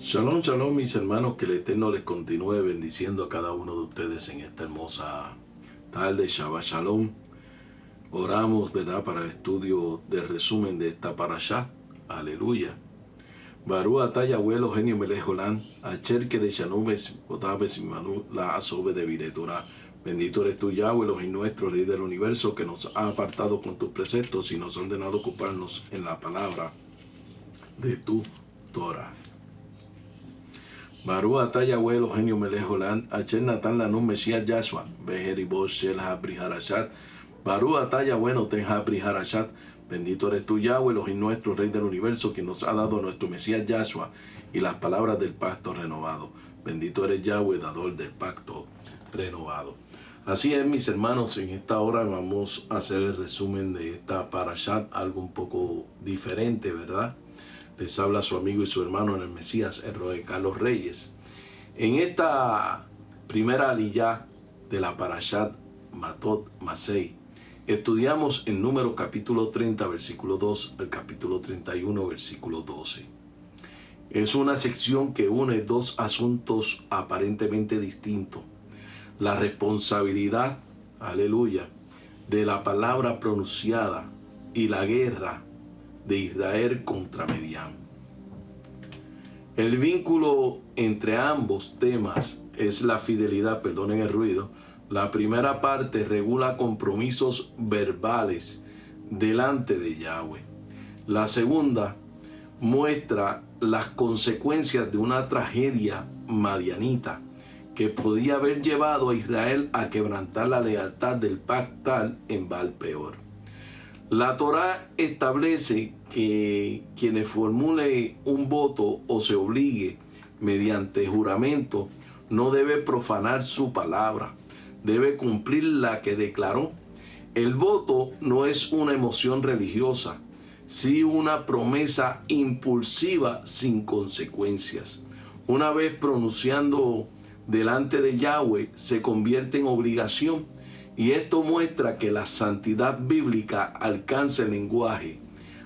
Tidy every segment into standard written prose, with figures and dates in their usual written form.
Shalom, shalom, mis hermanos, que el Eterno les continúe bendiciendo a cada uno de ustedes en esta hermosa tarde. Shabbat Shalom. Oramos, ¿verdad?, para el estudio del resumen de esta parashá. Aleluya. Barú ataya abuelo genio melejolan, acher que de shanubes, otabes y manu, la asobe de viretura. Bendito eres tú, Yahweh, Elohim nuestro, Rey del universo, que nos ha apartado con tus preceptos y nos ha ordenado ocuparnos en la palabra de tu Torah. Barú ataya abuelo genio melejolan, acher natan lanum mesías Yahshua, bejeribos shel habri harashat. Barú ataya bueno ten habri harashat. Bendito eres tú, Yahweh, Elohim nuestro, Rey del universo, que nos ha dado nuestro Mesías Yahshua y las palabras del pacto renovado. Bendito eres Yahweh, dador del pacto renovado. Así es, mis hermanos, en esta hora vamos a hacer el resumen de esta parashat, algo un poco diferente, ¿verdad? Les habla su amigo y su hermano en el Mesías, el Roe Carlos Reyes. En esta primera aliyá de la parashat Matot Masei, estudiamos en Número capítulo 30, versículo 2, al capítulo 31, versículo 12. Es una sección que une dos asuntos aparentemente distintos. La responsabilidad, aleluya, de la palabra pronunciada y la guerra de Israel contra Medián. El vínculo entre ambos temas es la fidelidad, perdonen el ruido. La primera parte regula compromisos verbales delante de Yahweh. La segunda muestra las consecuencias de una tragedia madianita que podía haber llevado a Israel a quebrantar la lealtad del pactal en Baal Peor. La Torá establece que quienes formule un voto o se obligue mediante juramento no debe profanar su palabra, debe cumplir la que declaró. El voto no es una emoción religiosa, sí una promesa impulsiva sin consecuencias. Una vez pronunciando delante de Yahweh se convierte en obligación, y esto muestra que la santidad bíblica alcanza el lenguaje,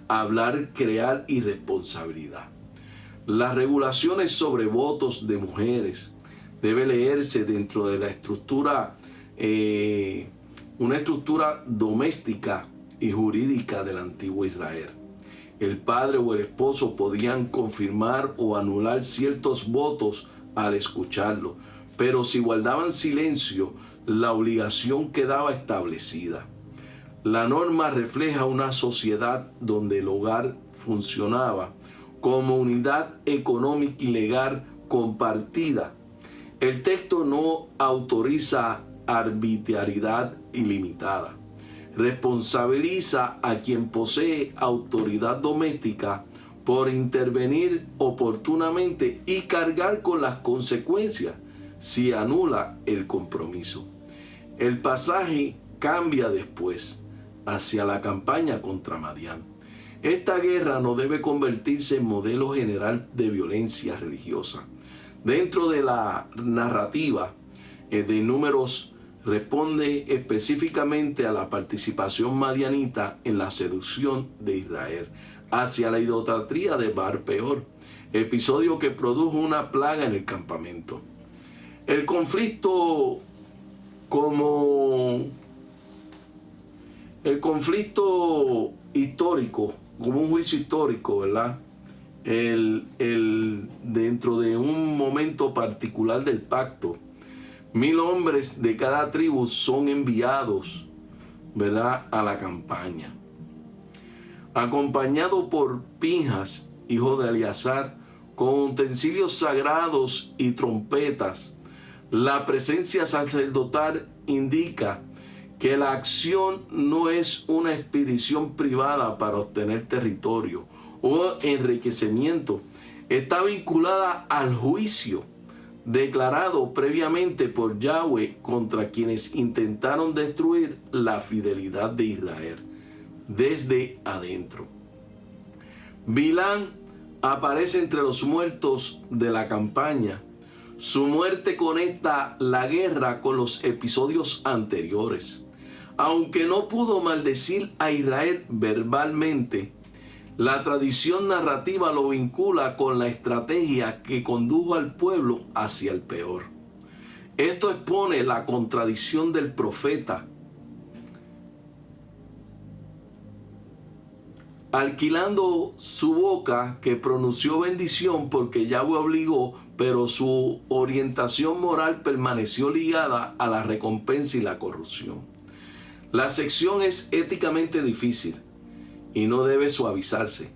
hablar, crear y responsabilidad. Las regulaciones sobre votos de mujeres debe leerse dentro de la estructura, una estructura doméstica y jurídica del antiguo Israel. El padre o el esposo podían confirmar o anular ciertos votos al escucharlo, pero si guardaban silencio, la obligación quedaba establecida. La norma refleja una sociedad donde el hogar funcionaba como unidad económica y legal compartida. El texto no autoriza arbitrariedad ilimitada. Responsabiliza a quien posee autoridad doméstica por intervenir oportunamente y cargar con las consecuencias si anula el compromiso. El pasaje cambia después hacia la campaña contra Madián. Esta guerra no debe convertirse en modelo general de violencia religiosa. Dentro de la narrativa de Números responde específicamente a la participación madianita en la seducción de Israel hacia la idolatría de Baal Peor, episodio que produjo una plaga en el campamento. El conflicto histórico, como un juicio histórico, ¿verdad? Dentro de un momento particular del pacto, 1000 hombres de cada tribu son enviados, ¿verdad?, a la campaña. Acompañado por Pinjas, hijo de Eleazar, con utensilios sagrados y trompetas, la presencia sacerdotal indica que la acción no es una expedición privada para obtener territorio o enriquecimiento, está vinculada al juicio declarado previamente por Yahweh contra quienes intentaron destruir la fidelidad de Israel desde adentro. Bilán aparece entre los muertos de la campaña. Su muerte conecta la guerra con los episodios anteriores. Aunque no pudo maldecir a Israel verbalmente, La tradición narrativa lo vincula con la estrategia que condujo al pueblo hacia el peor. Esto expone la contradicción del profeta, alquilando su boca que pronunció bendición porque Yahweh obligó, pero su orientación moral permaneció ligada a la recompensa y la corrupción. La sección es éticamente difícil y no debe suavizarse.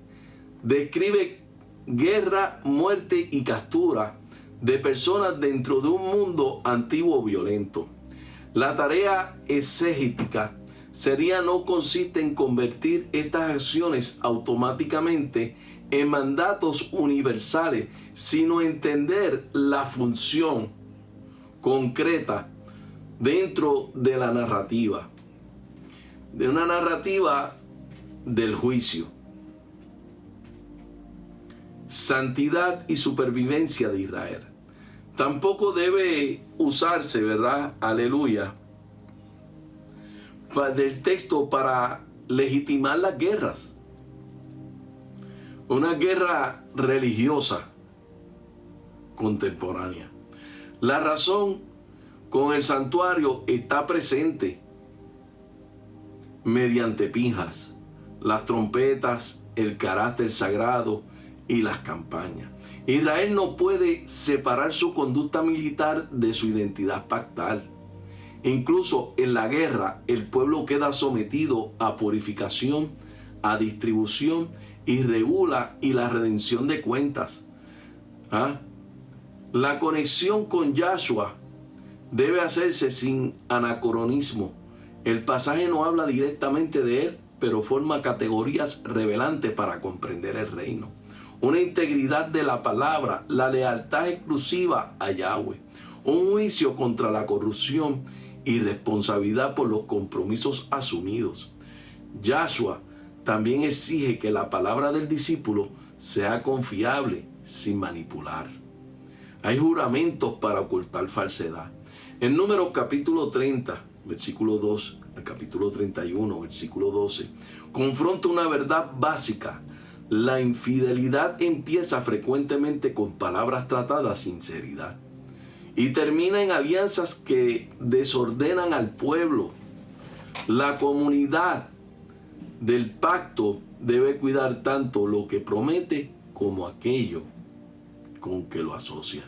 Describe guerra, muerte y captura de personas dentro de un mundo antiguo violento. La tarea exegética no consiste en convertir estas acciones automáticamente en mandatos universales, sino entender la función concreta dentro de la narrativa, de una narrativa del juicio, santidad y supervivencia de Israel. Tampoco debe usarse, ¿verdad? Aleluya, del texto para legitimar las guerras. Una guerra religiosa contemporánea. La razón con el santuario está presente mediante pinjas, las trompetas, el carácter sagrado y las campañas. Israel no puede separar su conducta militar de su identidad pactal. Incluso en la guerra, el pueblo queda sometido a purificación, a distribución y regula y la redención de cuentas. La conexión con Yahshua debe hacerse sin anacronismo. El pasaje no habla directamente de él, pero forma categorías revelantes para comprender el reino. Una integridad de la palabra, la lealtad exclusiva a Yahweh, un juicio contra la corrupción y responsabilidad por los compromisos asumidos. Yahshua también exige que la palabra del discípulo sea confiable, sin manipular. Hay juramentos para ocultar falsedad. En Números capítulo 30, versículo 2, al capítulo 31, versículo 12, confronta una verdad básica. La infidelidad empieza frecuentemente con palabras tratadas sin sinceridad y termina en alianzas que desordenan al pueblo. La comunidad del pacto debe cuidar tanto lo que promete como aquello con que lo asocia.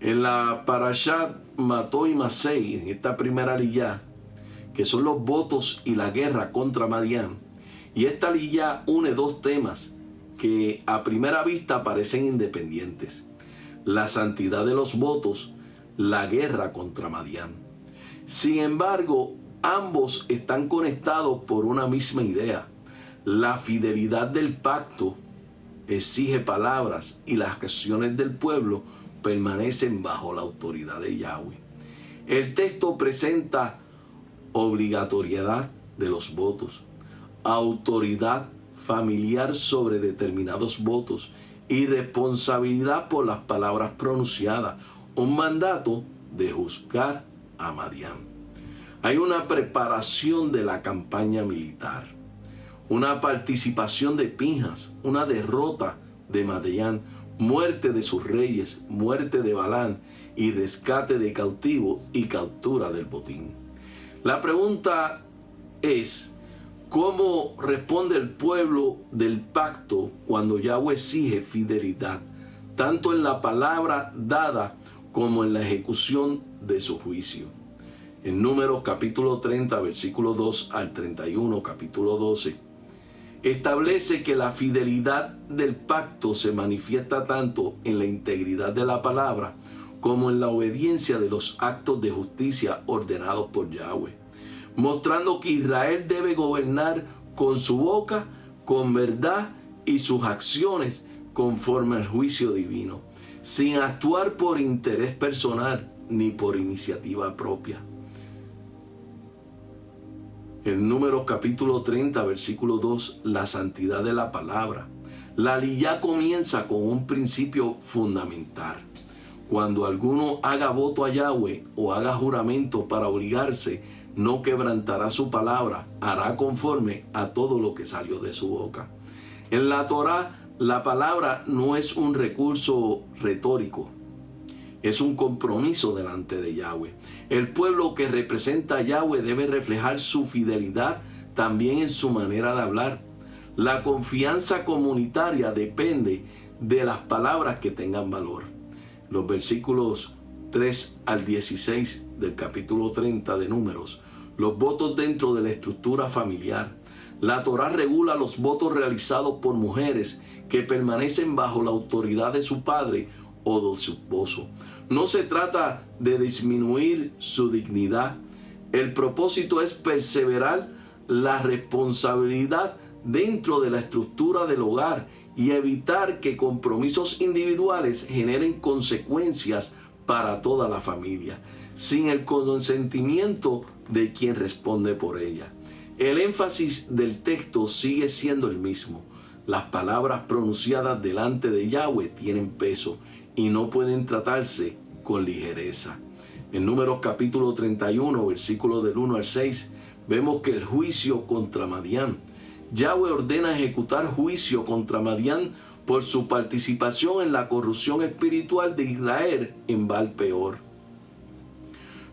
En la Parashat Mató y Masei, en esta primera liyá, que son los votos y la guerra contra Madián, y esta liyá une dos temas que a primera vista parecen independientes: la santidad de los votos, la guerra contra Madián. Sin embargo, ambos están conectados por una misma idea. La fidelidad del pacto exige palabras y las acciones del pueblo permanecen bajo la autoridad de Yahweh. El texto presenta obligatoriedad de los votos, autoridad familiar sobre determinados votos y responsabilidad por las palabras pronunciadas, un mandato de juzgar a Madián. Hay una preparación de la campaña militar, una participación de Pinjas, una derrota de Madián, muerte de sus reyes, muerte de Balán y rescate de cautivo y captura del botín. La pregunta es: ¿cómo responde el pueblo del pacto cuando Yahweh exige fidelidad, tanto en la palabra dada como en la ejecución de su juicio? En Números capítulo 30, versículo 2 al 31, capítulo 12, establece que la fidelidad del pacto se manifiesta tanto en la integridad de la palabra como en la obediencia de los actos de justicia ordenados por Yahweh, mostrando que Israel debe gobernar con su boca, con verdad y sus acciones conforme al juicio divino, sin actuar por interés personal ni por iniciativa propia. En Números capítulo 30, versículo 2, la santidad de la palabra. La liyá comienza con un principio fundamental. Cuando alguno haga voto a Yahweh o haga juramento para obligarse, no quebrantará su palabra, hará conforme a todo lo que salió de su boca. En la Torá, la palabra no es un recurso retórico, es un compromiso delante de Yahweh. El pueblo que representa a Yahweh debe reflejar su fidelidad también en su manera de hablar. La confianza comunitaria depende de las palabras que tengan valor. Los versículos 3 al 16 del capítulo 30 de Números, los votos dentro de la estructura familiar. La Torá regula los votos realizados por mujeres que permanecen bajo la autoridad de su padre o de su esposo. No se trata de disminuir su dignidad. El propósito es perseverar la responsabilidad dentro de la estructura del hogar y evitar que compromisos individuales generen consecuencias para toda la familia, sin el consentimiento de quien responde por ella. El énfasis del texto sigue siendo el mismo. Las palabras pronunciadas delante de Yahweh tienen peso y no pueden tratarse con ligereza. En Números capítulo 31, versículos del 1 al 6, vemos que el juicio contra Madián. Yahweh ordena ejecutar juicio contra Madián por su participación en la corrupción espiritual de Israel en Baal Peor.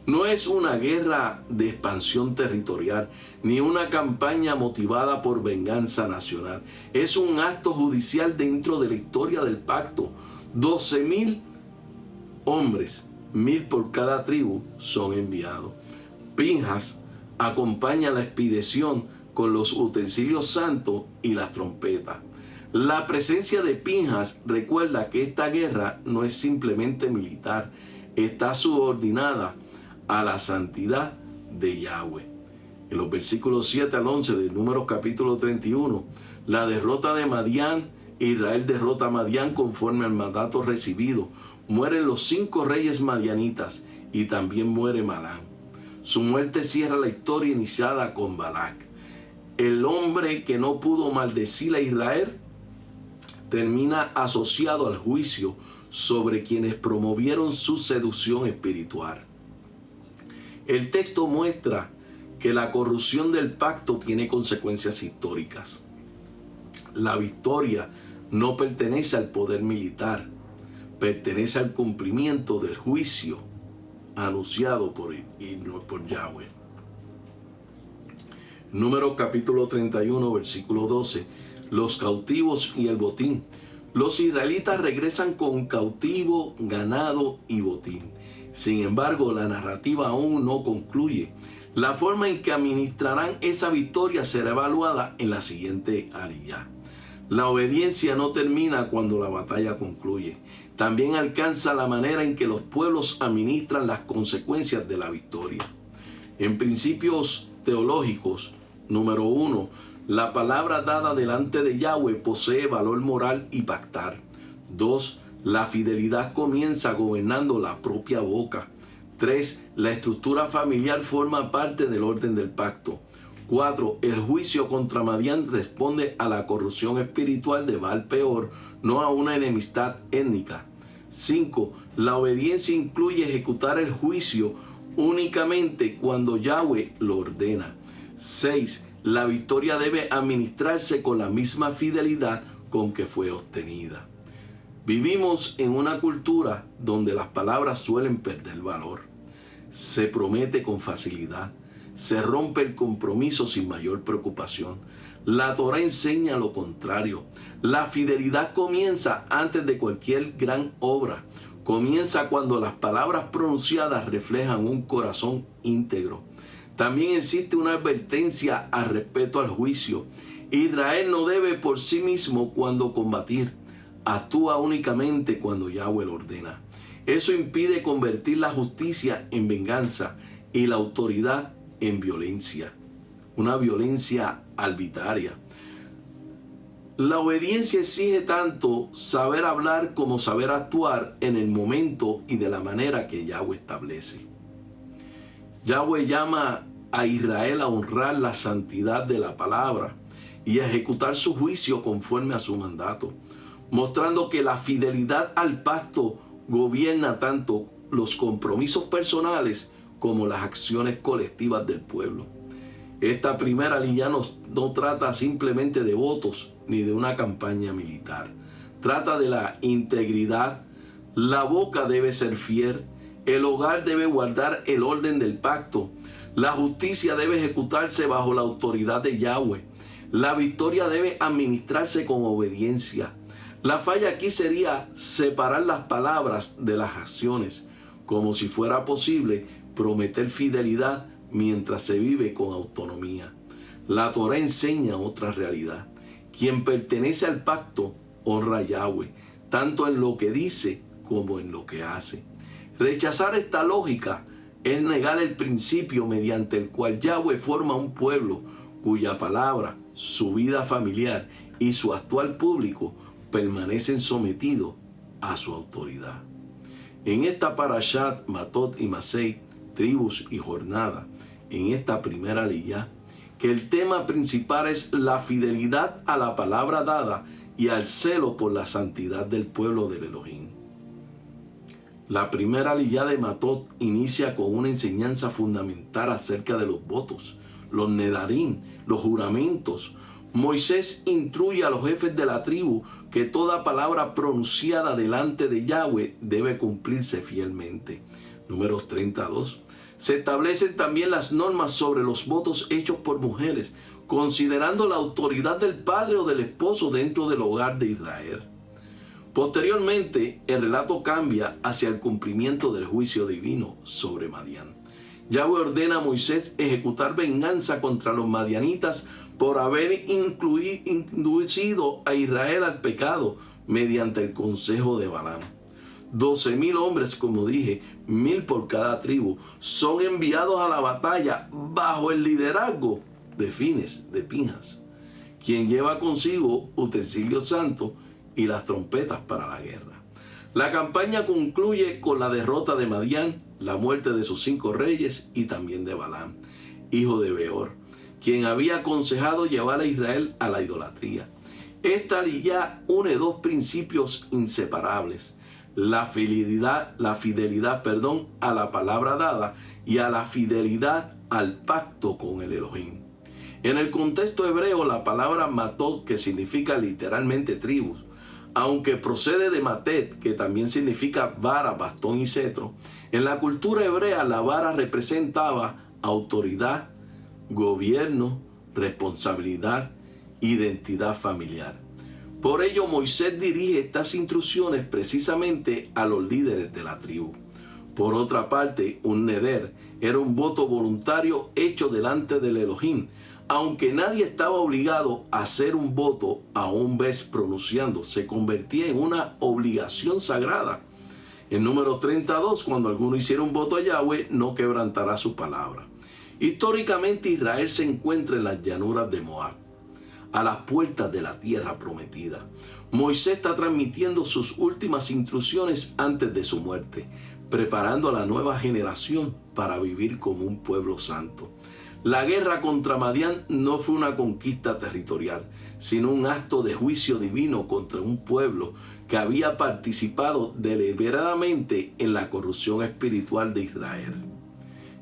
No es una guerra de expansión territorial, ni una campaña motivada por venganza nacional. Es un acto judicial dentro de la historia del pacto. 12,000 hombres, 1,000 por cada tribu, son enviados. Pinjas acompaña la expedición con los utensilios santos y las trompetas. La presencia de Pinjas recuerda que esta guerra no es simplemente militar, está subordinada a la santidad de Yahweh. En los versículos 7 al 11 del Números capítulo 31, la derrota de Madián, Israel derrota a Madián conforme al mandato recibido. Mueren los 5 reyes madianitas y también muere Malán. Su muerte cierra la historia iniciada con Balac. El hombre que no pudo maldecir a Israel termina asociado al juicio sobre quienes promovieron su seducción espiritual. El texto muestra que la corrupción del pacto tiene consecuencias históricas. La victoria no pertenece al poder militar, pertenece al cumplimiento del juicio anunciado por Yahweh. Números capítulo 31, versículo 12. Los cautivos y el botín. Los israelitas regresan con cautivo, ganado y botín. Sin embargo, la narrativa aún no concluye. La forma en que administrarán esa victoria será evaluada en la siguiente ariyá. La obediencia no termina cuando la batalla concluye. También alcanza la manera en que los pueblos administran las consecuencias de la victoria. En principios teológicos, número 1, la palabra dada delante de Yahweh posee valor moral y pactar. 2, la fidelidad comienza gobernando la propia boca. 3, la estructura familiar forma parte del orden del pacto. 4, el juicio contra Madián responde a la corrupción espiritual de Baal Peor, no a una enemistad étnica. 5, la obediencia incluye ejecutar el juicio únicamente cuando Yahweh lo ordena. 6, la victoria debe administrarse con la misma fidelidad con que fue obtenida. Vivimos en una cultura donde las palabras suelen perder valor. Se promete con facilidad. Se rompe el compromiso sin mayor preocupación. La Torá enseña lo contrario. La fidelidad comienza antes de cualquier gran obra. Comienza cuando las palabras pronunciadas reflejan un corazón íntegro. También existe una advertencia al respeto al juicio. Israel no debe por sí mismo cuando combatir. Actúa únicamente cuando Yahweh lo ordena. Eso impide convertir la justicia en venganza y la autoridad en violencia. Una violencia arbitraria. La obediencia exige tanto saber hablar como saber actuar en el momento y de la manera que Yahweh establece. Yahweh llama a Israel a honrar la santidad de la palabra y a ejecutar su juicio conforme a su mandato, mostrando que la fidelidad al pacto gobierna tanto los compromisos personales como las acciones colectivas del pueblo. Esta primera aliyá no trata simplemente de votos ni de una campaña militar. Trata de la integridad. La boca debe ser fiel. El hogar debe guardar el orden del pacto. La justicia debe ejecutarse bajo la autoridad de Yahweh. La victoria debe administrarse con obediencia. La falla aquí sería separar las palabras de las acciones, como si fuera posible prometer fidelidad mientras se vive con autonomía. La Torá enseña otra realidad. Quien pertenece al pacto honra a Yahweh, tanto en lo que dice como en lo que hace. Rechazar esta lógica es negar el principio mediante el cual Yahweh forma un pueblo cuya palabra, su vida familiar y su actual público permanecen sometidos a su autoridad. En esta parashat, Matot y Masei, tribus y jornada, en esta primera aliyá, que el tema principal es la fidelidad a la palabra dada y al celo por la santidad del pueblo del Elohim. La primera aliyá de Matot inicia con una enseñanza fundamental acerca de los votos, los nedarim, los juramentos. Moisés instruye a los jefes de la tribu que toda palabra pronunciada delante de Yahweh debe cumplirse fielmente. Números 32. Se establecen también las normas sobre los votos hechos por mujeres, considerando la autoridad del padre o del esposo dentro del hogar de Israel. Posteriormente, el relato cambia hacia el cumplimiento del juicio divino sobre Madián. Yahweh ordena a Moisés ejecutar venganza contra los madianitas por haber inducido a Israel al pecado mediante el consejo de Balaam. 12,000 hombres, como dije, 1,000 por cada tribu, son enviados a la batalla bajo el liderazgo de Fines, de Pinhas, quien lleva consigo utensilios santos y las trompetas para la guerra. La campaña concluye con la derrota de Madián, la muerte de sus 5 reyes y también de Balaam, hijo de Beor, quien había aconsejado llevar a Israel a la idolatría. Esta aliyá une 2 principios inseparables: la fidelidad a la palabra dada y a la fidelidad al pacto con el Elohim. En el contexto hebreo, la palabra matot, que significa literalmente tribus, aunque procede de matet, que también significa vara, bastón y cetro, en la cultura hebrea la vara representaba autoridad, gobierno, responsabilidad, identidad familiar. Por ello, Moisés dirige estas instrucciones precisamente a los líderes de la tribu. Por otra parte, un neder era un voto voluntario hecho delante del Elohim, aunque nadie estaba obligado a hacer un voto a un vez pronunciando, se convertía en una obligación sagrada. En Números 32, cuando alguno hiciera un voto a Yahweh, no quebrantará su palabra. Históricamente, Israel se encuentra en las llanuras de Moab, a las puertas de la tierra prometida. Moisés está transmitiendo sus últimas instrucciones antes de su muerte, preparando a la nueva generación para vivir como un pueblo santo. La guerra contra Madián no fue una conquista territorial, sino un acto de juicio divino contra un pueblo que había participado deliberadamente en la corrupción espiritual de Israel.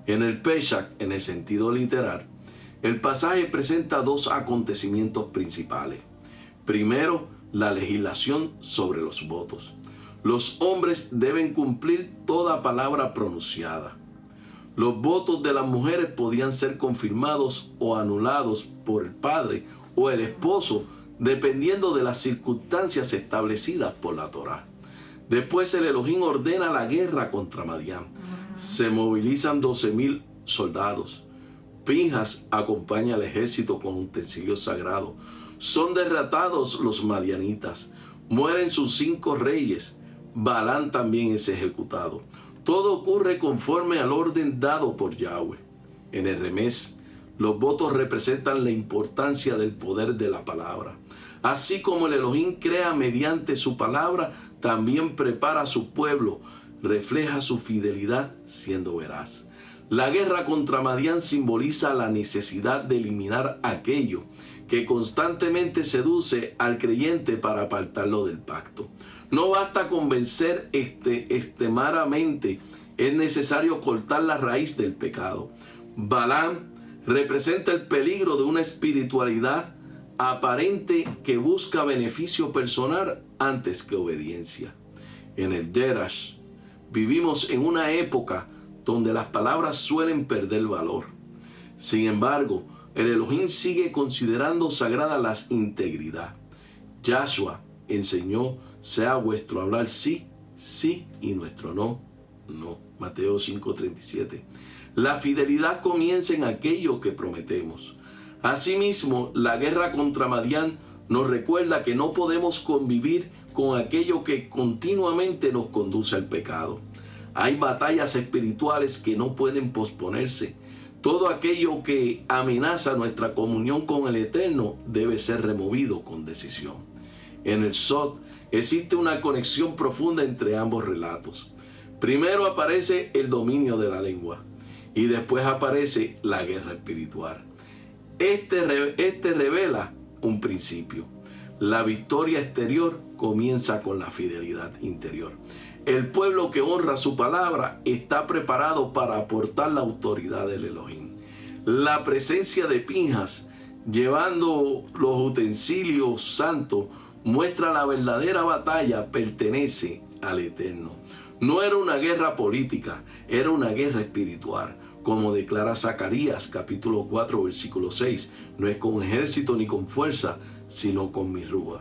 En el Pesach, en el sentido literal, el pasaje presenta 2 acontecimientos principales. Primero, la legislación sobre los votos. Los hombres deben cumplir toda palabra pronunciada. Los votos de las mujeres podían ser confirmados o anulados por el padre o el esposo, dependiendo de las circunstancias establecidas por la Torá. Después el Elohim ordena la guerra contra Madián. Se movilizan 12,000 soldados. Pinhas acompaña al ejército con utensilios sagrados. Son derrotados los madianitas. Mueren sus 5 reyes. Balaam también es ejecutado. Todo ocurre conforme al orden dado por Yahweh. En el remés, los votos representan la importancia del poder de la palabra. Así como el Elohim crea mediante su palabra, también prepara a su pueblo, refleja su fidelidad siendo veraz. La guerra contra Madián simboliza la necesidad de eliminar aquello que constantemente seduce al creyente para apartarlo del pacto. No basta con vencer extremadamente es necesario cortar la raíz del pecado. Balaam representa el peligro de una espiritualidad aparente que busca beneficio personal antes que obediencia. En el Derash vivimos en una época donde las palabras suelen perder valor. Sin embargo, el Elohim sigue considerando sagrada la integridad. Yahshua enseñó: sea vuestro hablar sí, sí, y nuestro no, no. Mateo 5:37. La fidelidad comienza en aquello que prometemos. Asimismo, la guerra contra Madián nos recuerda que no podemos convivir con aquello que continuamente nos conduce al pecado. Hay batallas espirituales que no pueden posponerse. Todo aquello que amenaza nuestra comunión con el Eterno debe ser removido con decisión. En el Sot existe una conexión profunda entre ambos relatos. Primero aparece el dominio de la lengua y después aparece la guerra espiritual. Este revela un principio. La victoria exterior comienza con la fidelidad interior. El pueblo que honra su palabra está preparado para aportar la autoridad del Elohim. La presencia de Pinjas llevando los utensilios santos muestra la verdadera batalla pertenece al Eterno. No era una guerra política, era una guerra espiritual. Como declara Zacarías capítulo 4 versículo 6, no es con ejército ni con fuerza, sino con mi rúa.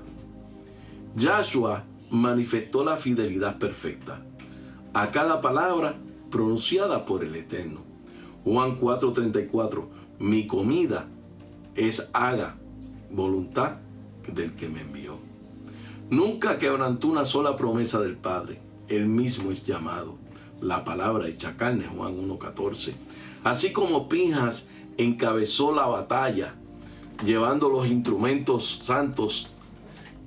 Yahshua manifestó la fidelidad perfecta a cada palabra pronunciada por el Eterno. Juan 4:34, mi comida es haga voluntad del que me envió. Nunca quebrantó una sola promesa del Padre. Él mismo es llamado la palabra hecha carne, Juan 1:14. Así como Pinjas encabezó la batalla llevando los instrumentos santos,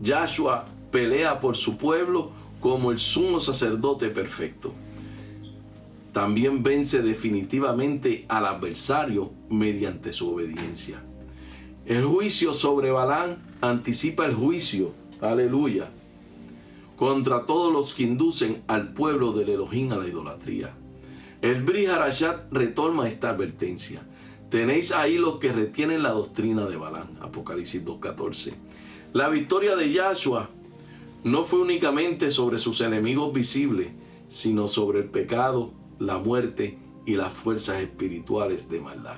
Yahshua pelea por su pueblo como el sumo sacerdote perfecto. También vence definitivamente al adversario mediante su obediencia. El juicio sobre Balaam anticipa el juicio, aleluya, contra todos los que inducen al pueblo del Elohim a la idolatría. El Brit Harashat retoma esta advertencia. Tenéis ahí los que retienen la doctrina de Balaam, Apocalipsis 2:14. La victoria de Yahshua no fue únicamente sobre sus enemigos visibles, sino sobre el pecado, la muerte y las fuerzas espirituales de maldad.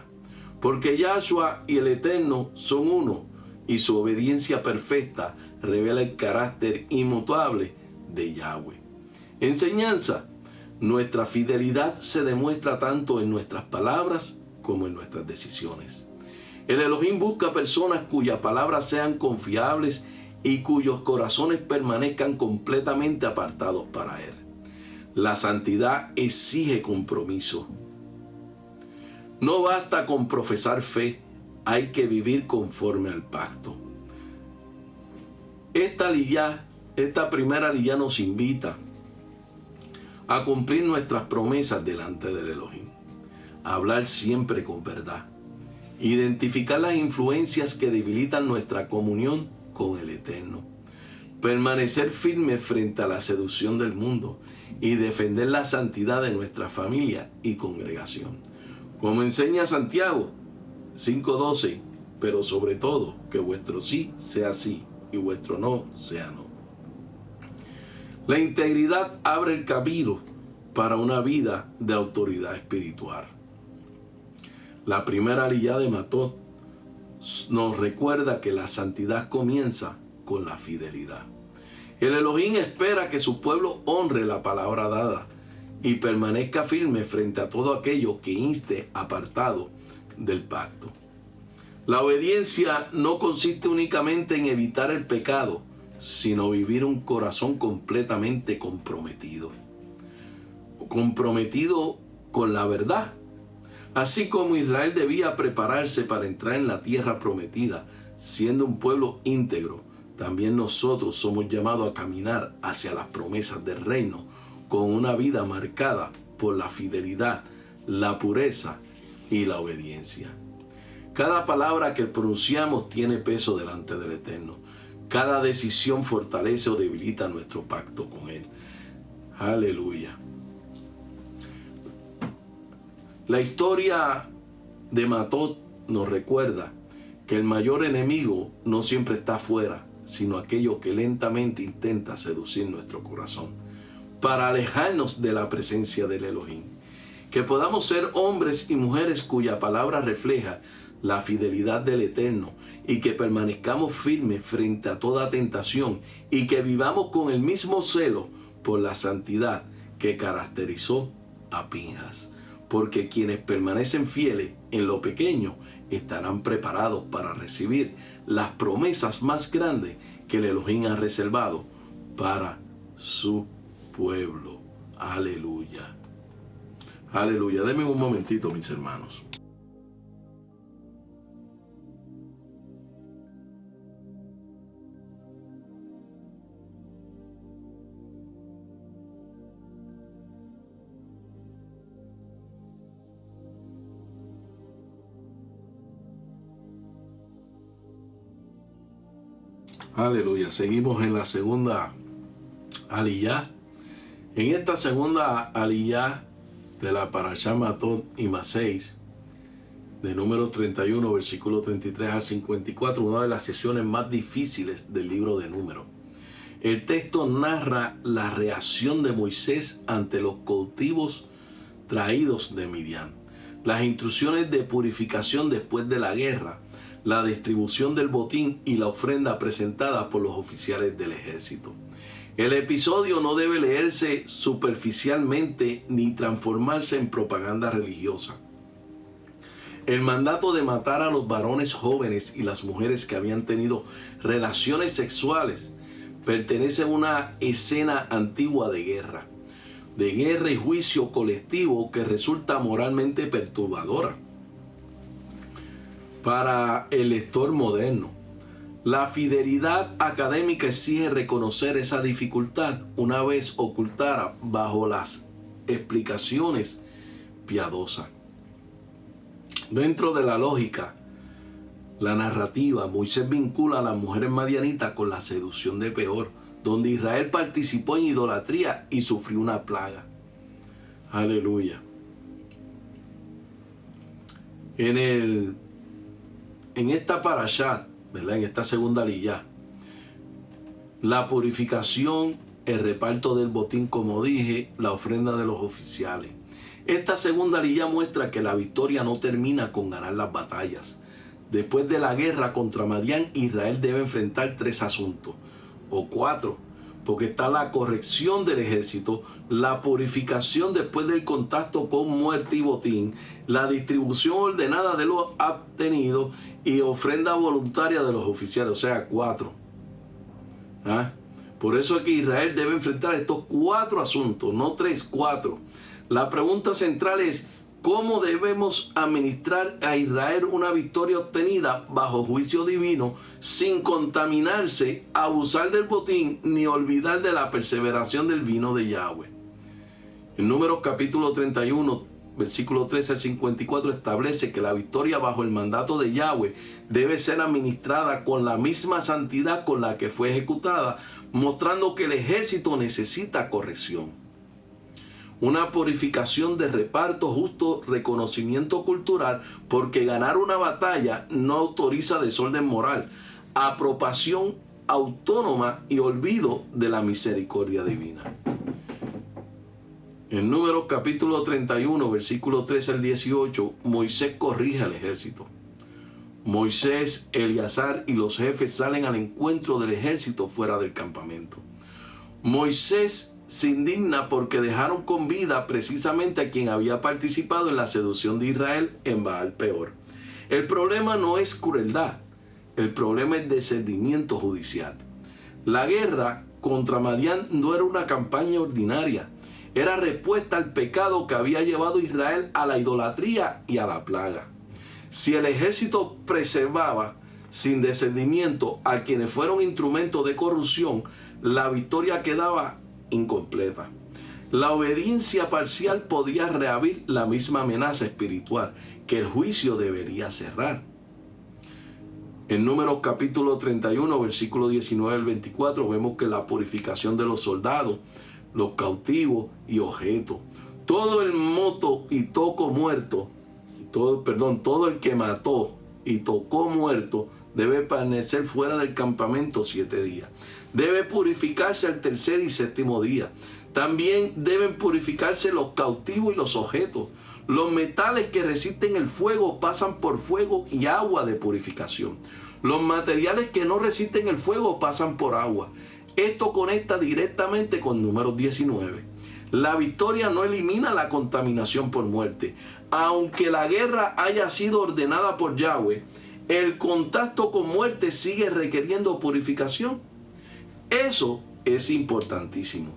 Porque Yahshua y el Eterno son uno, y su obediencia perfecta revela el carácter inmutable de Yahweh. Enseñanza: nuestra fidelidad se demuestra tanto en nuestras palabras como en nuestras decisiones. El Elohim busca personas cuyas palabras sean confiables y cuyos corazones permanezcan completamente apartados para Él. La santidad exige compromiso. No basta con profesar fe, hay que vivir conforme al pacto. Esta primera aliyá nos invita a cumplir nuestras promesas delante del Elohim, a hablar siempre con verdad, identificar las influencias que debilitan nuestra comunión con el Eterno, permanecer firmes frente a la seducción del mundo y defender la santidad de nuestra familia y congregación. Como enseña Santiago 5:12, pero sobre todo que vuestro sí sea sí y vuestro no sea no. La integridad abre el camino para una vida de autoridad espiritual. La primera aliyá de Matot nos recuerda que la santidad comienza con la fidelidad. El Elohim espera que su pueblo honre la palabra dada y permanezca firme frente a todo aquello que inste apartado del pacto. La obediencia no consiste únicamente en evitar el pecado, sino vivir un corazón completamente comprometido con la verdad. Así como Israel debía prepararse para entrar en la tierra prometida, siendo un pueblo íntegro, también nosotros somos llamados a caminar hacia las promesas del reino con una vida marcada por la fidelidad, la pureza y la obediencia. Cada palabra que pronunciamos tiene peso delante del Eterno. Cada decisión fortalece o debilita nuestro pacto con Él. Aleluya. La historia de Matot nos recuerda que el mayor enemigo no siempre está afuera, sino aquello que lentamente intenta seducir nuestro corazón para alejarnos de la presencia del Elohim. Que podamos ser hombres y mujeres cuya palabra refleja la fidelidad del Eterno y que permanezcamos firmes frente a toda tentación y que vivamos con el mismo celo por la santidad que caracterizó a Pinjas. Porque quienes permanecen fieles en lo pequeño estarán preparados para recibir las promesas más grandes que el Elohim ha reservado para su pueblo. Aleluya. Aleluya. Denme un momentito, mis hermanos. Aleluya. Seguimos en la segunda aliyá. En esta segunda aliyá de la Parashá Matot y Maseis, de número 31, versículo 33 al 54, una de las sesiones más difíciles del libro de Números. El texto narra la reacción de Moisés ante los cautivos traídos de Midian, las instrucciones de purificación después de la guerra, la distribución del botín y la ofrenda presentada por los oficiales del ejército. El episodio no debe leerse superficialmente ni transformarse en propaganda religiosa. El mandato de matar a los varones jóvenes y las mujeres que habían tenido relaciones sexuales pertenece a una escena antigua de guerra y juicio colectivo que resulta moralmente perturbadora para el lector moderno. La fidelidad académica exige reconocer esa dificultad una vez ocultada bajo las explicaciones piadosas. Dentro de la lógica, la narrativa, Moisés vincula a las mujeres madianitas con la seducción de Peor, donde Israel participó en idolatría y sufrió una plaga. Aleluya. En esta parashá, ¿verdad? En esta segunda aliyá, la purificación, el reparto del botín, como dije, la ofrenda de los oficiales. Esta segunda aliyá muestra que la victoria no termina con ganar las batallas. Después de la guerra contra Madián, Israel debe enfrentar 3 asuntos, o 4, porque está la corrección del ejército, la purificación después del contacto con muerte y botín, la distribución ordenada de los obtenidos y ofrenda voluntaria de los oficiales, o sea, 4. Por eso es que Israel debe enfrentar estos 4 asuntos, no 3, 4. La pregunta central es: ¿cómo debemos administrar a Israel una victoria obtenida bajo juicio divino sin contaminarse, abusar del botín ni olvidar de la perseveración del vino de Yahweh? En Números capítulo 31, versículo 13 al 54 establece que la victoria bajo el mandato de Yahweh debe ser administrada con la misma santidad con la que fue ejecutada, mostrando que el ejército necesita corrección. Una purificación de reparto justo, reconocimiento cultural, porque ganar una batalla no autoriza desorden moral, apropiación autónoma y olvido de la misericordia divina. En Números capítulo 31, versículo 13 al 18, Moisés corrige al ejército. Moisés, Eleazar y los jefes salen al encuentro del ejército fuera del campamento. Moisés se indigna porque dejaron con vida precisamente a quien había participado en la seducción de Israel en Baal Peor. El problema no es crueldad, el problema es discernimiento judicial. La guerra contra Madián no era una campaña ordinaria, era respuesta al pecado que había llevado a Israel a la idolatría y a la plaga. Si el ejército preservaba sin discernimiento a quienes fueron instrumentos de corrupción, la victoria quedaba incompleta. La obediencia parcial podía reabrir la misma amenaza espiritual que el juicio debería cerrar. En Números capítulo 31, versículo 19 al 24, vemos que la purificación de los soldados, los cautivos y objetos, Todo el moto y toco muerto, todo el que mató y tocó muerto debe permanecer fuera del campamento 7 días. Debe purificarse al tercer y séptimo día. También deben purificarse los cautivos y los objetos. Los metales que resisten el fuego pasan por fuego y agua de purificación. Los materiales que no resisten el fuego pasan por agua. Esto conecta directamente con Números 19. La victoria no elimina la contaminación por muerte. Aunque la guerra haya sido ordenada por Yahweh, el contacto con muerte sigue requiriendo purificación. Eso es importantísimo.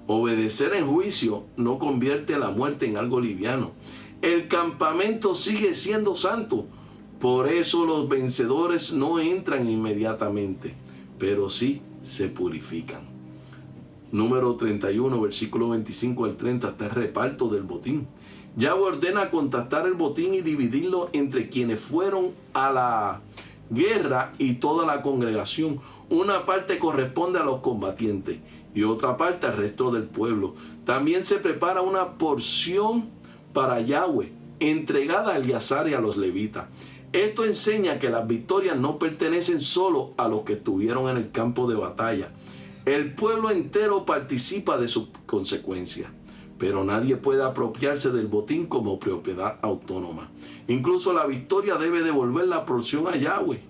Obedecer en juicio no convierte la muerte en algo liviano. El campamento sigue siendo santo. Por eso los vencedores no entran inmediatamente, pero sí se purifican. Número 31, versículo 25 al 30, está el reparto del botín. Yahweh ordena contactar el botín y dividirlo entre quienes fueron a la guerra y toda la congregación. Una parte corresponde a los combatientes y otra parte al resto del pueblo. También se prepara una porción para Yahweh, entregada a Eleazar y a los levitas. Esto enseña que las victorias no pertenecen solo a los que estuvieron en el campo de batalla. El pueblo entero participa de sus consecuencias, pero nadie puede apropiarse del botín como propiedad autónoma. Incluso la victoria debe devolver la porción a Yahweh.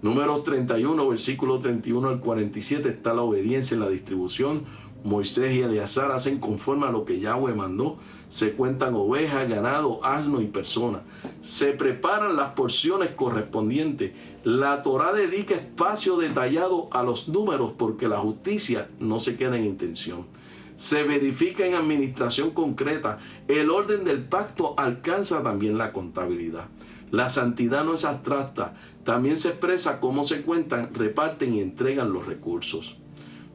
Números 31, versículo 31 al 47 está la obediencia en la distribución. Moisés y Eleazar hacen conforme a lo que Yahweh mandó. Se cuentan ovejas, ganado, asno y personas. Se preparan las porciones correspondientes. La Torá dedica espacio detallado a los números porque la justicia no se queda en intención. Se verifica en administración concreta. El orden del pacto alcanza también la contabilidad. La santidad no es abstracta. También se expresa cómo se cuentan, reparten y entregan los recursos.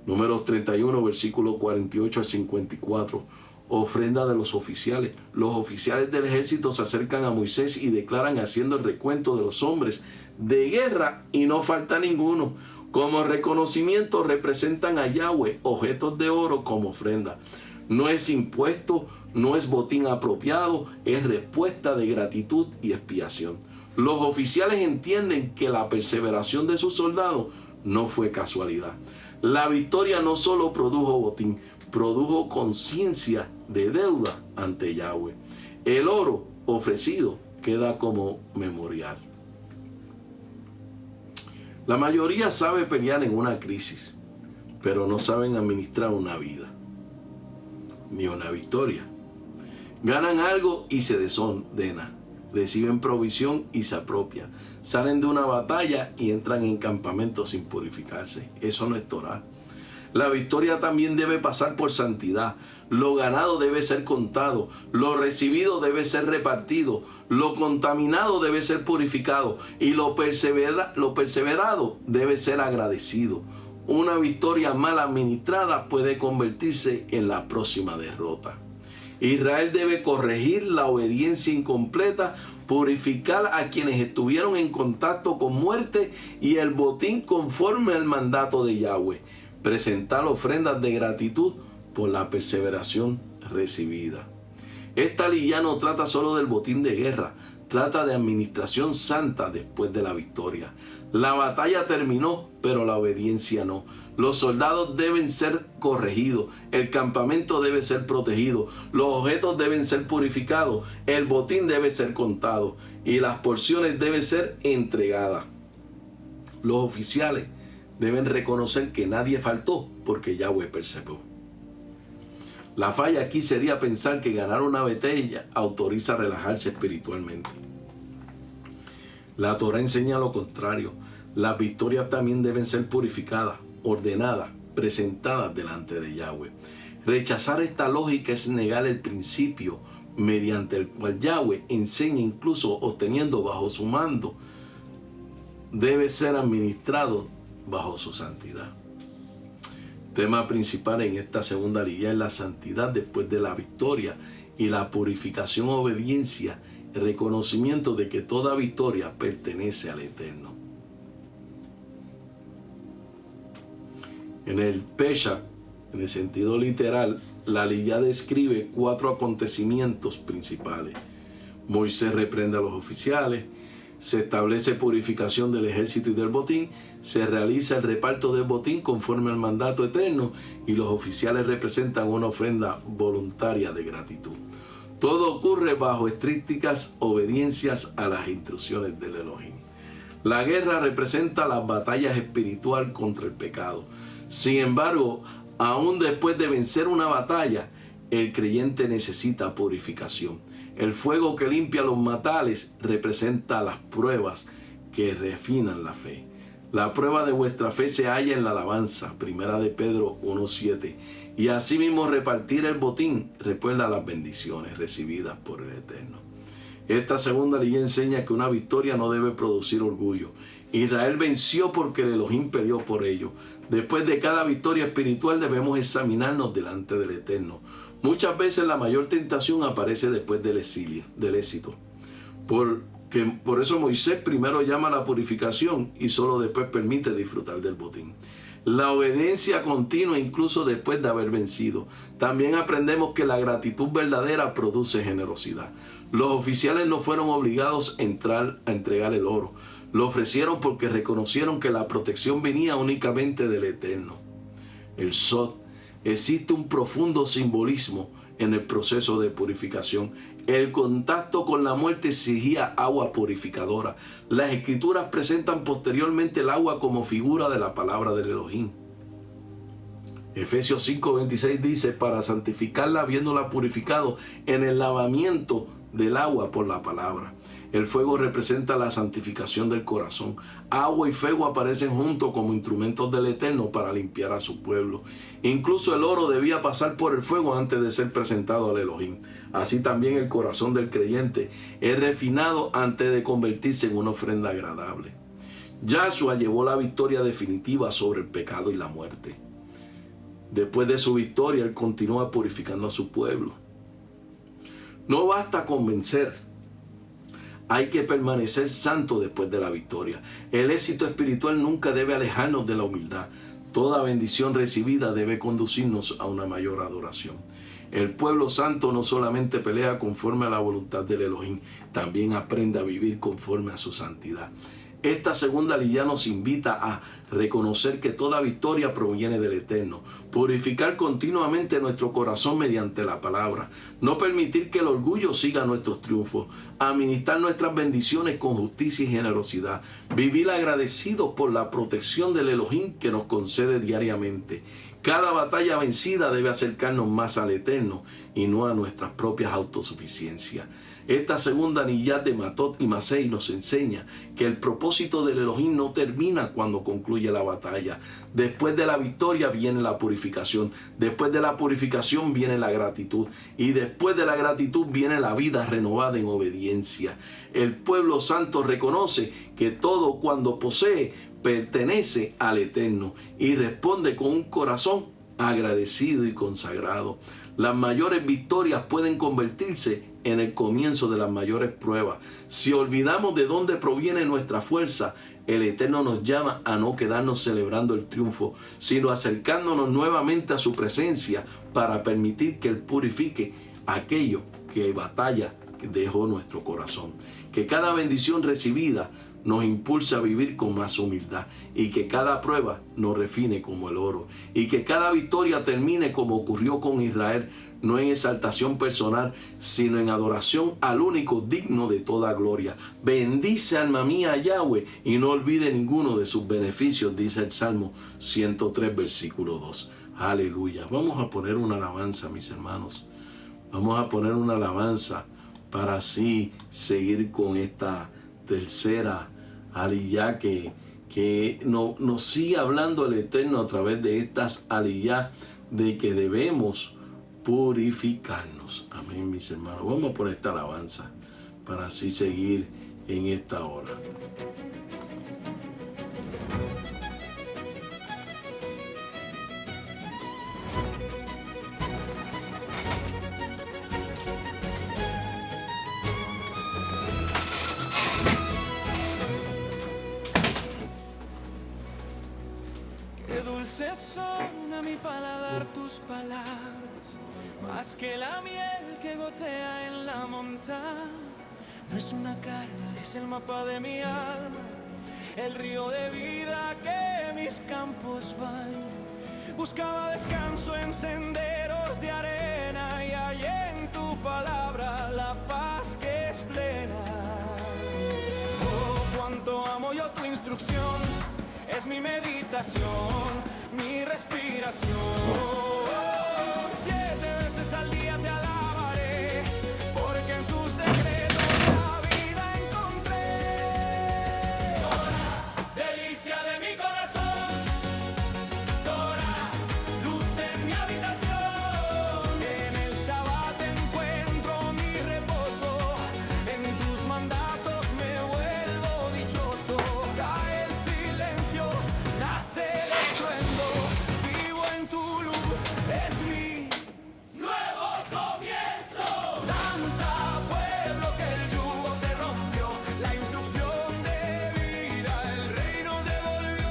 Números 31, versículo 48 al 54. Ofrenda de los oficiales. Los oficiales del ejército se acercan a Moisés y declaran haciendo el recuento de los hombres de guerra y no falta ninguno. Como reconocimiento representan a Yahweh objetos de oro como ofrenda. No es impuesto, no es botín apropiado, es respuesta de gratitud y expiación. Los oficiales entienden que la perseveración de sus soldados no fue casualidad. La victoria no solo produjo botín, produjo conciencia de deuda ante Yahweh. El oro ofrecido queda como memorial. La mayoría sabe pelear en una crisis, pero no saben administrar una vida, ni una victoria. Ganan algo y se desordenan, reciben provisión y se apropian, salen de una batalla y entran en campamentos sin purificarse. Eso no es Torah. La victoria también debe pasar por santidad. Lo ganado debe ser contado, lo recibido debe ser repartido, lo contaminado debe ser purificado y lo perseverado debe ser agradecido. Una victoria mal administrada puede convertirse en la próxima derrota. Israel debe corregir la obediencia incompleta, purificar a quienes estuvieron en contacto con muerte y el botín conforme al mandato de Yahweh. Presentar ofrendas de gratitud por la perseveración recibida. Esta ley no trata solo del botín de guerra, trata de administración santa después de la victoria. La batalla terminó, pero la obediencia no. Los soldados deben ser corregidos, el campamento debe ser protegido, los objetos deben ser purificados, el botín debe ser contado y las porciones deben ser entregadas. Los oficiales deben reconocer que nadie faltó porque Yahweh perseveró. La falla aquí sería pensar que ganar una batalla autoriza a relajarse espiritualmente. La Torah enseña lo contrario. Las victorias también deben ser purificadas, ordenadas, presentadas delante de Yahweh. Rechazar esta lógica es negar el principio mediante el cual Yahweh enseña, incluso obteniendo bajo su mando, debe ser administrado bajo su santidad. Tema principal en esta segunda línea es la santidad después de la victoria y la purificación, obediencia, el reconocimiento de que toda victoria pertenece al Eterno. En el Pesha, en el sentido literal, la aliyá describe 4 acontecimientos principales. Moisés reprende a los oficiales, se establece purificación del ejército y del botín, se realiza el reparto del botín conforme al mandato eterno y los oficiales representan una ofrenda voluntaria de gratitud. Todo ocurre bajo estrictas obediencias a las instrucciones del Elohim. La guerra representa las batallas espirituales contra el pecado. Sin embargo, aún después de vencer una batalla, el creyente necesita purificación. El fuego que limpia los matales representa las pruebas que refinan la fe. La prueba de vuestra fe se halla en la alabanza, 1 de Pedro 1:7. Y asimismo repartir el botín recuerda las bendiciones recibidas por el Eterno. Esta segunda ley enseña que una victoria no debe producir orgullo. Israel venció porque el Elohim peleó por ello. Después de cada victoria espiritual debemos examinarnos delante del Eterno. Muchas veces la mayor tentación aparece después del éxito. Por eso Moisés primero llama a la purificación y solo después permite disfrutar del botín. La obediencia continua incluso después de haber vencido. También aprendemos que la gratitud verdadera produce generosidad. Los oficiales no fueron obligados a entregar el oro. Lo ofrecieron porque reconocieron que la protección venía únicamente del Eterno. El Sod. Existe un profundo simbolismo en el proceso de purificación. El contacto con la muerte exigía agua purificadora. Las escrituras presentan posteriormente el agua como figura de la palabra del Elohim. Efesios 5:26 dice, para santificarla habiéndola purificado en el lavamiento del agua por la palabra. El fuego representa la santificación del corazón. Agua y fuego aparecen juntos como instrumentos del Eterno para limpiar a su pueblo. Incluso el oro debía pasar por el fuego antes de ser presentado al Elohim. Así también el corazón del creyente es refinado antes de convertirse en una ofrenda agradable. Yahshua llevó la victoria definitiva sobre el pecado y la muerte. Después de su victoria, él continúa purificando a su pueblo. No basta con vencer. Hay que permanecer santo después de la victoria. El éxito espiritual nunca debe alejarnos de la humildad. Toda bendición recibida debe conducirnos a una mayor adoración. El pueblo santo no solamente pelea conforme a la voluntad del Elohim, también aprende a vivir conforme a su santidad. Esta segunda línea nos invita a reconocer que toda victoria proviene del Eterno, purificar continuamente nuestro corazón mediante la palabra, no permitir que el orgullo siga nuestros triunfos, administrar nuestras bendiciones con justicia y generosidad, vivir agradecidos por la protección del Elohim que nos concede diariamente. Cada batalla vencida debe acercarnos más al Eterno y no a nuestras propias autosuficiencias. Esta segunda anillá de Matot y Masei nos enseña que el propósito del Elohim no termina cuando concluye la batalla. Después de la victoria viene la purificación. Después de la purificación viene la gratitud. Y después de la gratitud viene la vida renovada en obediencia. El pueblo santo reconoce que todo cuando posee pertenece al Eterno y responde con un corazón agradecido y consagrado. Las mayores victorias pueden convertirse en el comienzo de las mayores pruebas. Si olvidamos de dónde proviene nuestra fuerza, el Eterno nos llama a no quedarnos celebrando el triunfo, sino acercándonos nuevamente a su presencia para permitir que Él purifique aquello que batalla dejó nuestro corazón. Que cada bendición recibida nos impulsa a vivir con más humildad y que cada prueba nos refine como el oro y que cada victoria termine como ocurrió con Israel, no en exaltación personal, sino en adoración al único digno de toda gloria. Bendice, alma mía, a Yahweh, y no olvide ninguno de sus beneficios, dice el Salmo 103, versículo 2. Aleluya. Vamos a poner una alabanza, mis hermanos. Vamos a poner una alabanza para así seguir con esta tercera aliyá que nos sigue hablando el Eterno a través de estas aliyá de que debemos purificarnos. Amén, mis hermanos. Vamos a poner esta alabanza para así seguir en esta hora. Son a mi paladar tus palabras, Más que la miel que gotea en la montaña, no es una carga, es el mapa de mi alma, el río de vida que mis campos bañan. Buscaba descanso en senderos de arena y hallé en tu palabra la paz que es plena. Oh, cuánto amo yo tu instrucción, es mi meditación, mi respiración. 7 veces al día te alabaré, porque en tus decretos la vida encontré. Torah, delicia de mi corazón. Torah, luz en mi habitación. En el Shabbat encuentro mi reposo, en tus mandatos me vuelvo dichoso. Cae el silencio, nace el estruendo, vivo en tu luz, es mi nuevo comienzo. Danza, pueblo, que el yugo se rompió, la instrucción de vida, el rey nos devolvió.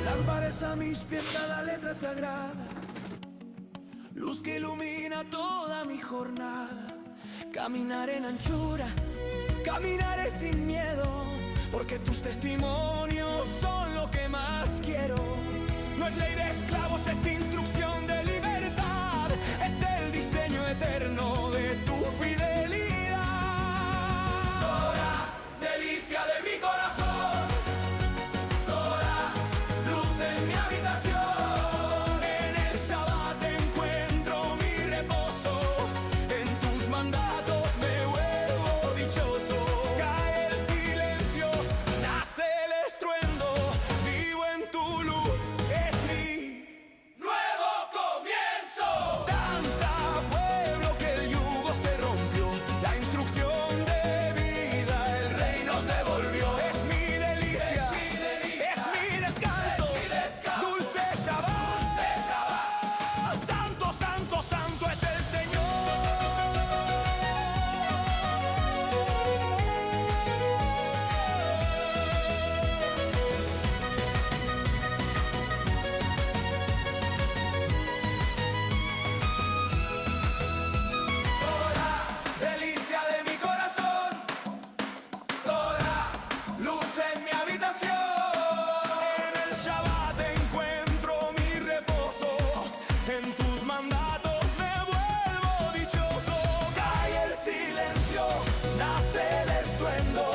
Lámpara es a mis pies cada letra sagrada, luz que ilumina toda mi jornada. Caminar en anchura, caminaré sin miedo, porque tus testimonios son lo que más quiero. No es ley de esclavos, es instrucción de libertad, es el diseño eterno de tu fidelidad. Torah, delicia de mi corazón. Torah, luz en mi habitación. En el Shabbat encuentro mi reposo, en tus mandatos me vuelvo dichoso. Cae el silencio, nace el estruendo, vivo en tu luz, es mi nuevo comienzo. Danza, pueblo, que el yugo se rompió, la instrucción de vida, el rey nos devolvió. Es mi delicia, es mi descanso, dulce Shabbat. Santo, santo, santo es el Señor. Torah, delicia de mi corazón. Torah, luz en mi habitación. En el Shabbat encuentro mi reposo, en tus mandatos me vuelvo dichoso. Cae el silencio, nace el estruendo,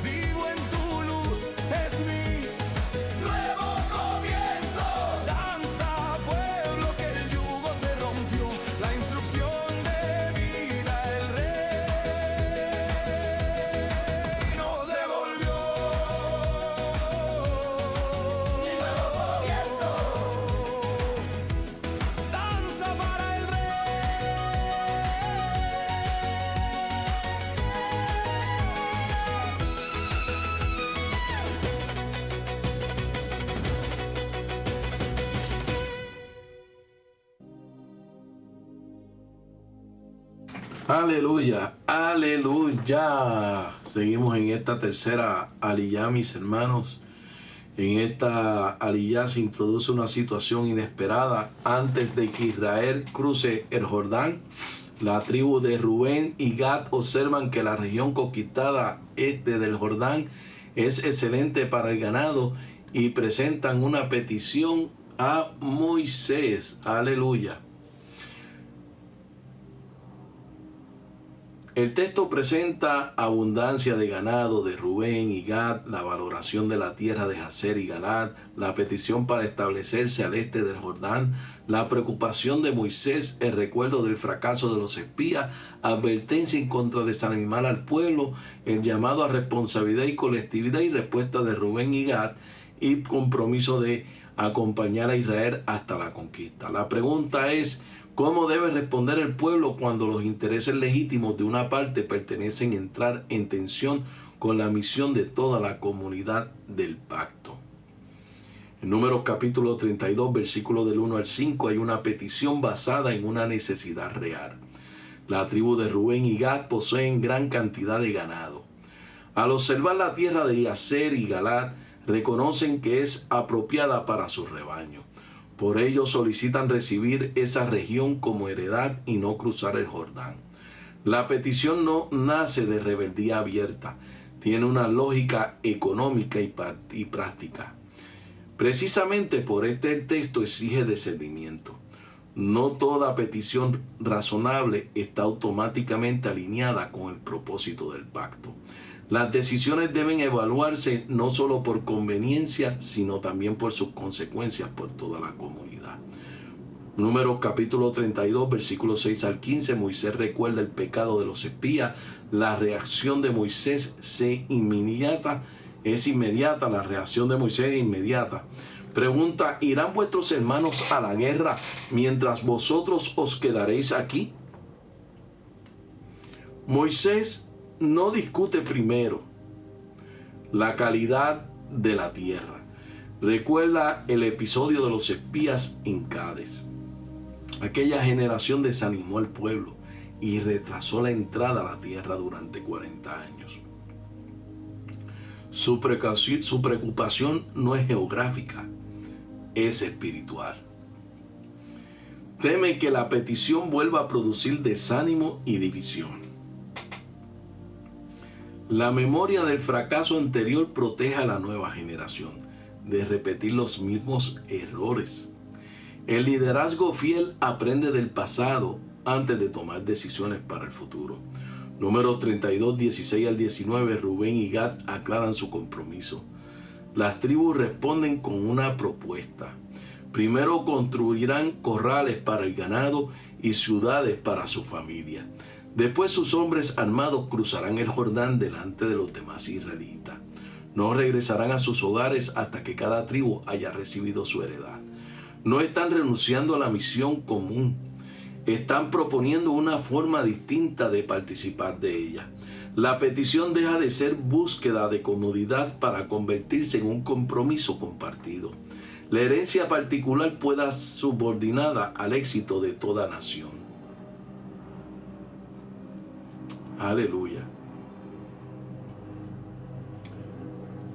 vivo en tu luz, es mi nuevo comienzo. Danza, pueblo, que el yugo se rompió, la instrucción de vida, el rey nos devolvió. Mi nuevo comienzo. Danza para el rey. Aleluya, aleluya. Seguimos en esta tercera aliyá, mis hermanos. En esta aliyá se introduce una situación inesperada antes de que Israel cruce el Jordán. La tribu de Rubén y Gad observan que la región conquistada este del Jordán es excelente para el ganado y presentan una petición a Moisés. Aleluya. El texto presenta abundancia de ganado de Rubén y Gad, la valoración de la tierra de Jazer y Galad, la petición para establecerse al este del Jordán, la preocupación de Moisés, el recuerdo del fracaso de los espías, advertencia en contra de desanimar al pueblo, el llamado a responsabilidad y colectividad y respuesta de Rubén y Gad y compromiso de acompañar a Israel hasta la conquista. La pregunta es: ¿cómo debe responder el pueblo cuando los intereses legítimos de una parte pertenecen a entrar en tensión con la misión de toda la comunidad del pacto? En Números capítulo 32, versículos del 1 al 5, hay una petición basada en una necesidad real. La tribu de Rubén y Gad poseen gran cantidad de ganado. Al observar la tierra de Aser y Galad, reconocen que es apropiada para su rebaño. Por ello solicitan recibir esa región como heredad y no cruzar el Jordán. La petición no nace de rebeldía abierta, tiene una lógica económica y práctica. Precisamente por este el texto exige discernimiento. No toda petición razonable está automáticamente alineada con el propósito del pacto. Las decisiones deben evaluarse no solo por conveniencia, sino también por sus consecuencias por toda la comunidad. Números capítulo 32, versículos 6 al 15, Moisés recuerda el pecado de los espías. La reacción de Moisés es inmediata, la reacción de Moisés es inmediata. Pregunta, ¿irán vuestros hermanos a la guerra mientras vosotros os quedaréis aquí? Moisés no discute primero la calidad de la tierra. Recuerda el episodio de los espías en Cades. Aquella generación desanimó al pueblo y retrasó la entrada a la tierra durante 40 años. Su preocupación no es geográfica, es espiritual. Teme que la petición vuelva a producir desánimo y división. La memoria del fracaso anterior protege a la nueva generación de repetir los mismos errores. El liderazgo fiel aprende del pasado antes de tomar decisiones para el futuro. Números 32, 16 al 19, Rubén y Gad aclaran su compromiso. Las tribus responden con una propuesta. Primero construirán corrales para el ganado y ciudades para su familia. Después sus hombres armados cruzarán el Jordán delante de los demás israelitas. No regresarán a sus hogares hasta que cada tribu haya recibido su heredad. No están renunciando a la misión común. Están proponiendo una forma distinta de participar de ella. La petición deja de ser búsqueda de comodidad para convertirse en un compromiso compartido. La herencia particular pueda subordinada al éxito de toda nación. Aleluya.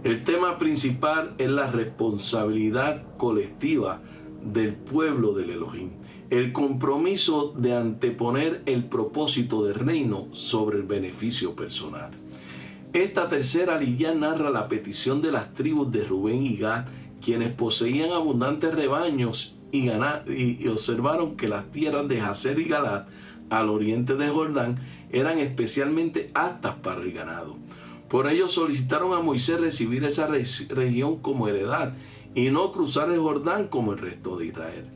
El tema principal es la responsabilidad colectiva del pueblo del Elohim. El compromiso de anteponer el propósito del reino sobre el beneficio personal. Esta tercera liyá narra la petición de las tribus de Rubén y Gad, quienes poseían abundantes rebaños y observaron que las tierras de Aser y Galad, al oriente del Jordán, eran especialmente aptas para el ganado. Por ello solicitaron a Moisés recibir esa región como heredad y no cruzar el Jordán como el resto de Israel.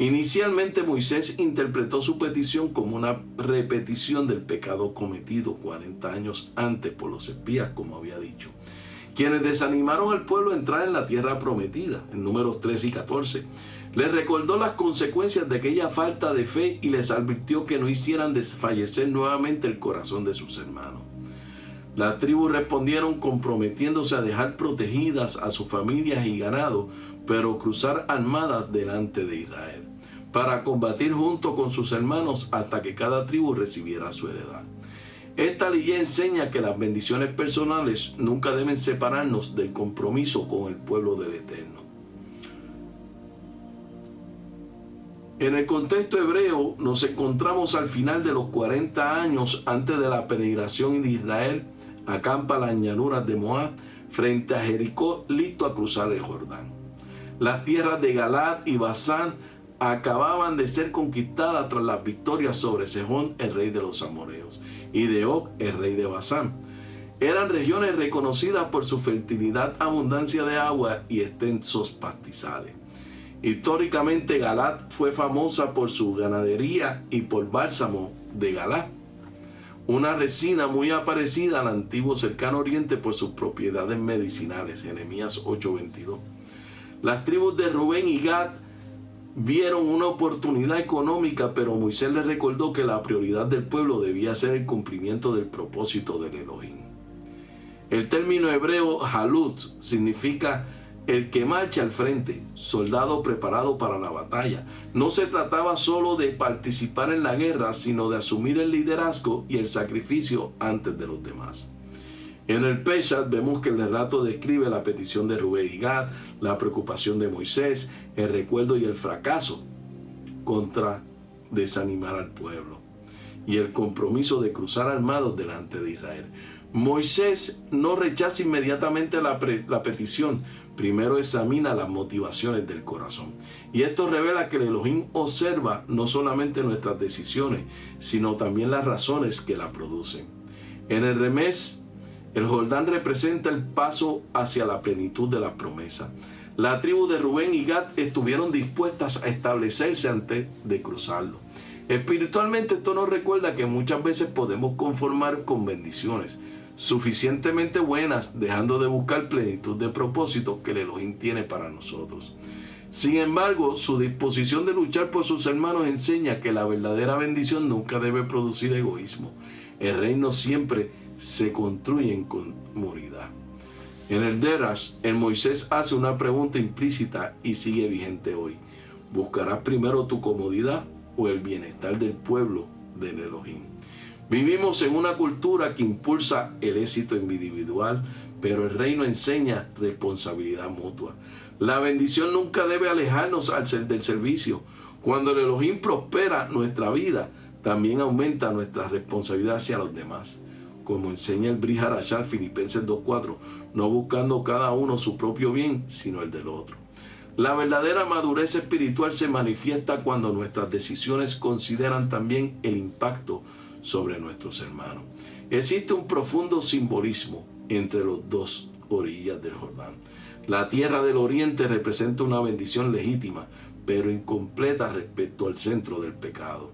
Inicialmente Moisés interpretó su petición como una repetición del pecado cometido 40 años antes por los espías, como había dicho, quienes desanimaron al pueblo a entrar en la tierra prometida, en Números 13 y 14. Les recordó las consecuencias de aquella falta de fe y les advirtió que no hicieran desfallecer nuevamente el corazón de sus hermanos. Las tribus respondieron comprometiéndose a dejar protegidas a sus familias y ganado, pero cruzar armadas delante de Israel, para combatir junto con sus hermanos hasta que cada tribu recibiera su heredad. Esta ley enseña que las bendiciones personales nunca deben separarnos del compromiso con el pueblo del Eterno. En el contexto hebreo nos encontramos al final de los 40 años antes de la peregrinación de Israel, acampa las llanuras de Moab frente a Jericó, listo a cruzar el Jordán. Las tierras de Galad y Basán acababan de ser conquistadas tras las victorias sobre Sejón, el rey de los amorreos, y de Og, el rey de Basán. Eran regiones reconocidas por su fertilidad, abundancia de agua y extensos pastizales. Históricamente Galad fue famosa por su ganadería y por bálsamo de Galad, una resina muy parecida al antiguo cercano oriente por sus propiedades medicinales. Jeremías 8:22. Las tribus de Rubén y Gad vieron una oportunidad económica, pero Moisés les recordó que la prioridad del pueblo debía ser el cumplimiento del propósito del Elohim. El término hebreo halut significa el que marcha al frente, soldado preparado para la batalla. No se trataba solo de participar en la guerra, sino de asumir el liderazgo y el sacrificio antes de los demás. En el Peshat vemos que el relato describe la petición de Rubén y Gad, la preocupación de Moisés, el recuerdo y el fracaso contra desanimar al pueblo y el compromiso de cruzar armados delante de Israel. Moisés no rechaza inmediatamente la petición, primero examina las motivaciones del corazón. Y esto revela que el Elohim observa no solamente nuestras decisiones, sino también las razones que la producen. En el Remés, el Jordán representa el paso hacia la plenitud de la promesa. La tribu de Rubén y Gad estuvieron dispuestas a establecerse antes de cruzarlo. Espiritualmente esto nos recuerda que muchas veces podemos conformar con bendiciones suficientemente buenas, dejando de buscar plenitud de propósito que el Elohim tiene para nosotros. Sin embargo, su disposición de luchar por sus hermanos enseña que la verdadera bendición nunca debe producir egoísmo. El reino siempre se construye en comunidad. En el Derash, el Moisés hace una pregunta implícita y sigue vigente hoy. ¿Buscarás primero tu comodidad o el bienestar del pueblo del Elohim? Vivimos en una cultura que impulsa el éxito individual, pero el reino enseña responsabilidad mutua. La bendición nunca debe alejarnos del servicio. Cuando el Elohim prospera nuestra vida, también aumenta nuestra responsabilidad hacia los demás. Como enseña el Brit Hadashah, Filipenses 2:4, no buscando cada uno su propio bien, sino el del otro. La verdadera madurez espiritual se manifiesta cuando nuestras decisiones consideran también el impacto sobre nuestros hermanos. Existe un profundo simbolismo entre las dos orillas del Jordán. La tierra del oriente representa una bendición legítima, pero incompleta respecto al centro del pecado.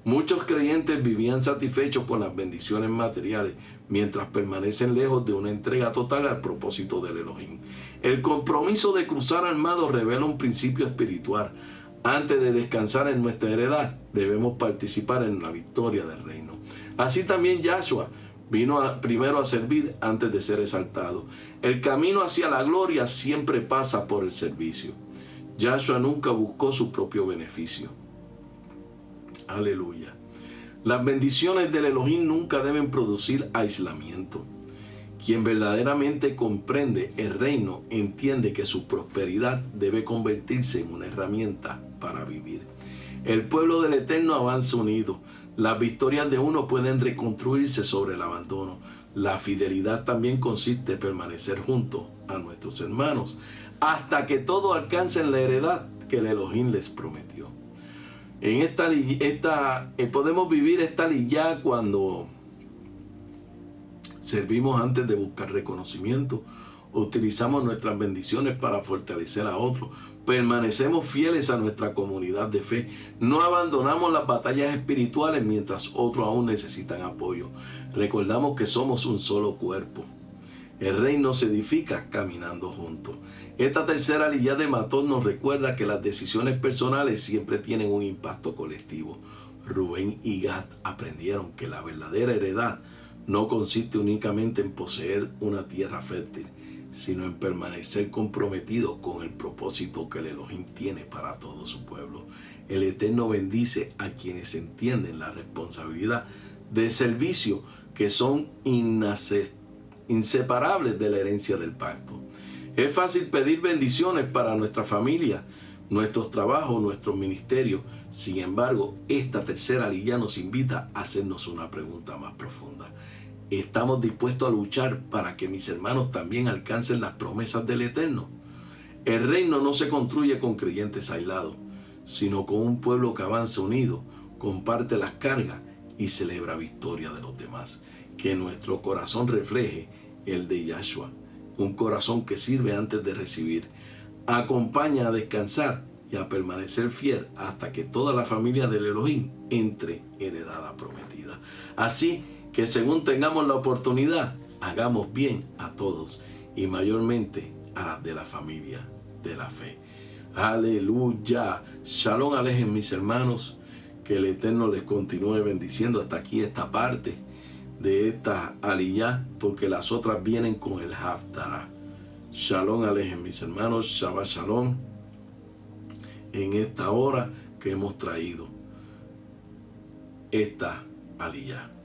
Muchos creyentes vivían satisfechos con las bendiciones materiales, mientras permanecen lejos de una entrega total al propósito del Elohim. El compromiso de cruzar armados revela un principio espiritual. Antes de descansar en nuestra heredad, debemos participar en la victoria del reino. Así también Yahshua vino primero a servir antes de ser exaltado. El camino hacia la gloria siempre pasa por el servicio. Yahshua nunca buscó su propio beneficio. Aleluya. Las bendiciones del Elohim nunca deben producir aislamiento. Quien verdaderamente comprende el reino entiende que su prosperidad debe convertirse en una herramienta para vivir. El pueblo del Eterno avanza unido. Las victorias de uno pueden reconstruirse sobre el abandono. La fidelidad también consiste en permanecer junto a nuestros hermanos hasta que todos alcancen la heredad que el Elohim les prometió. Podemos vivir esta liyá cuando servimos antes de buscar reconocimiento, utilizamos nuestras bendiciones para fortalecer a otros, permanecemos fieles a nuestra comunidad de fe, no abandonamos las batallas espirituales mientras otros aún necesitan apoyo. Recordamos que somos un solo cuerpo. El reino se edifica caminando juntos. Esta tercera aliyá de Matot nos recuerda que las decisiones personales siempre tienen un impacto colectivo. Rubén y Gad aprendieron que la verdadera heredad no consiste únicamente en poseer una tierra fértil, sino en permanecer comprometidos con el propósito que el Elohim tiene para todo su pueblo. El Eterno bendice a quienes entienden la responsabilidad de servicio que son inseparables de la herencia del pacto. Es fácil pedir bendiciones para nuestra familia, nuestros trabajos, nuestros ministerios. Sin embargo, esta tercera aliyá nos invita a hacernos una pregunta más profunda. ¿Estamos dispuestos a luchar para que mis hermanos también alcancen las promesas del Eterno? El reino no se construye con creyentes aislados, sino con un pueblo que avanza unido, comparte las cargas y celebra victoria de los demás. Que nuestro corazón refleje el de Yahshua, un corazón que sirve antes de recibir, acompaña a descansar y a permanecer fiel hasta que toda la familia del Elohim entre heredada prometida. Así que según tengamos la oportunidad, hagamos bien a todos y mayormente a las de la familia de la fe. Aleluya. Shalom alejen, mis hermanos. Que el Eterno les continúe bendiciendo hasta aquí esta parte de esta aliyá, porque las otras vienen con el Haftarah. Shalom Alejem, mis hermanos, Shabbat Shalom, en esta hora que hemos traído esta aliyah.